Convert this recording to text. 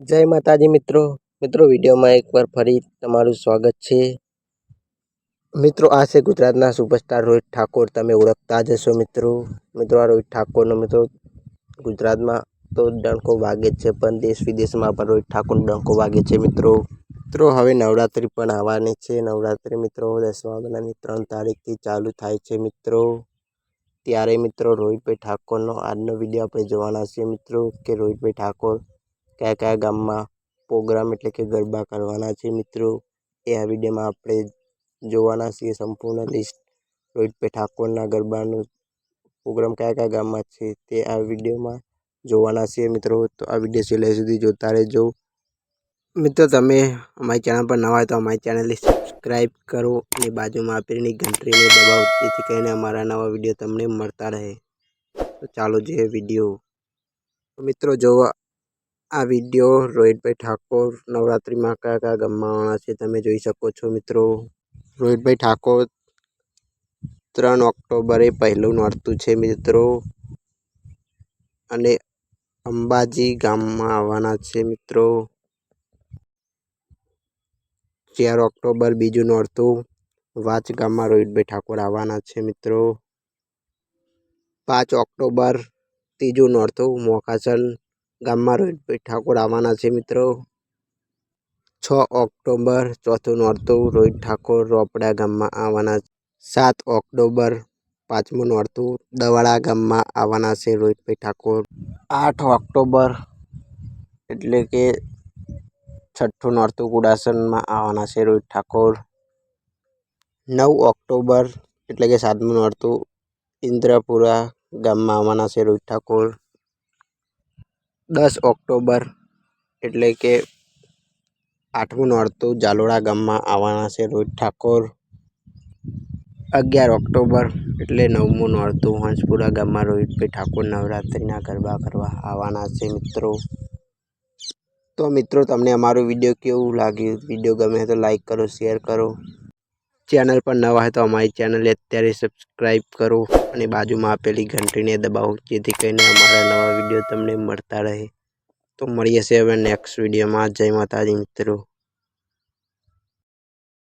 જય માતાજી મિત્રો વિડીયોમાં એકવાર ફરી તમારું સ્વાગત છે। મિત્રો આ છે ગુજરાતના સુપરસ્ટાર રોહિત ઠાકોર। તમે ઓળખતા જ હશો મિત્રો આ રોહિત ઠાકોરનો ગુજરાતમાં તો ડંકો વાગે છે, પણ દેશ વિદેશમાં પણ રોહિત ઠાકોરનો ડંકો વાગે છે મિત્રો। હવે નવરાત્રિ પણ આવવાની છે। નવરાત્રિ મિત્રો 10મા મહિનાની 3 તારીખથી ચાલુ થાય છે મિત્રો। ત્યારે મિત્રો રોહિતભાઈ ઠાકોરનો આજનો વિડીયો આપણે જોવાના છીએ મિત્રો, કે રોહિતભાઈ ઠાકોર કયા કયા ગામમાં પ્રોગ્રામ એટલે કે ગરબા કરવાના છે મિત્રો। એ આ વિડીયોમાં આપણે જોવાના છીએ સંપૂર્ણ લિસ્ટ। રોહિતભાઈ ઠાકોરના ગરબાનું પ્રોગ્રામ કયા કયા ગામમાં છે તે આ વિડીયોમાં જોવાના છીએ મિત્રો। તો આ વિડીયો છેલ્લે સુધી જોતા રહેજો મિત્રો। તમે અમારી ચેનલ પર નવા હોય તો અમારી ચેનલને સબસ્ક્રાઈબ કરો અને બાજુમાં આપેલી ઘંટડીને દબાવો, જેથી કરીને અમારા નવા વિડીયો તમને મળતા રહે। તો ચાલો જોઈએ વિડીયો। મિત્રો જોવા આ વિડીયો રોહિતભાઈ ઠાકોર નવરાત્રિમાં કયા કયા ગામમાં આવવાના છે તમે જોઈ શકો છો મિત્રો। રોહિતભાઈ ઠાકોર 3 ઓક્ટોબરે પહેલું નોરતું છે મિત્રો, અને અંબાજી ગામમાં આવવાના છે મિત્રો। 4 ઓક્ટોબર બીજું નોરતું વાચ ગામમાં રોહિતભાઈ ઠાકોર આવવાના છે મિત્રો। 5 ઓક્ટોબર ત્રીજું નોરતું મોકાસણ ગામમાં રોહિતભાઈ ઠાકોર આવવાના છે મિત્રો। 6 ઓક્ટોબર ચોથું નોરતું રોહિત ઠાકોર રોપડા ગામમાં આવવાના। 7 ઓક્ટોબર પાંચમું નોરતું દવાડા ગામમાં આવવાના છે રોહિતભાઈ ઠાકોર। 8 ઓક્ટોબર એટલે કે છઠ્ઠું નોરતું કુડાસનમાં આવવાના છે રોહિત ઠાકોર। 9 ઓક્ટોબર એટલે કે 7મું નોરતું ઇન્દ્રપુરા ગામમાં આવવાના છે રોહિત ઠાકોર। 10 ઓક્ટોબર એટલે કે 8મું નોરતું જાલોડા ગામમાં આવવાના છે રોહિત ઠાકોર। 11 ઓક્ટોબર એટલે 9મું નોરતું હંસપુરા ગામમાં રોહિતભાઈ ઠાકોર નવરાત્રિના ગરબા કરવા આવવાના છે મિત્રો। તો મિત્રો તમને અમારું વિડીયો કેવું લાગ્યું? વિડીયો ગમે તો લાઈક કરો, શેર કરો। ચેનલ પર નવા હોય તો અમારી ચેનલને અત્યારે સબસ્ક્રાઈબ કરો અને બાજુમાં આપેલી ઘંટીને દબાવો, જેથી કરીને અમારા નવા વિડીયો તમને મળતા રહે। તો મળીએ છીએ હવે નેક્સ્ટ વિડીયોમાં। જય માતાજી મિત્રો।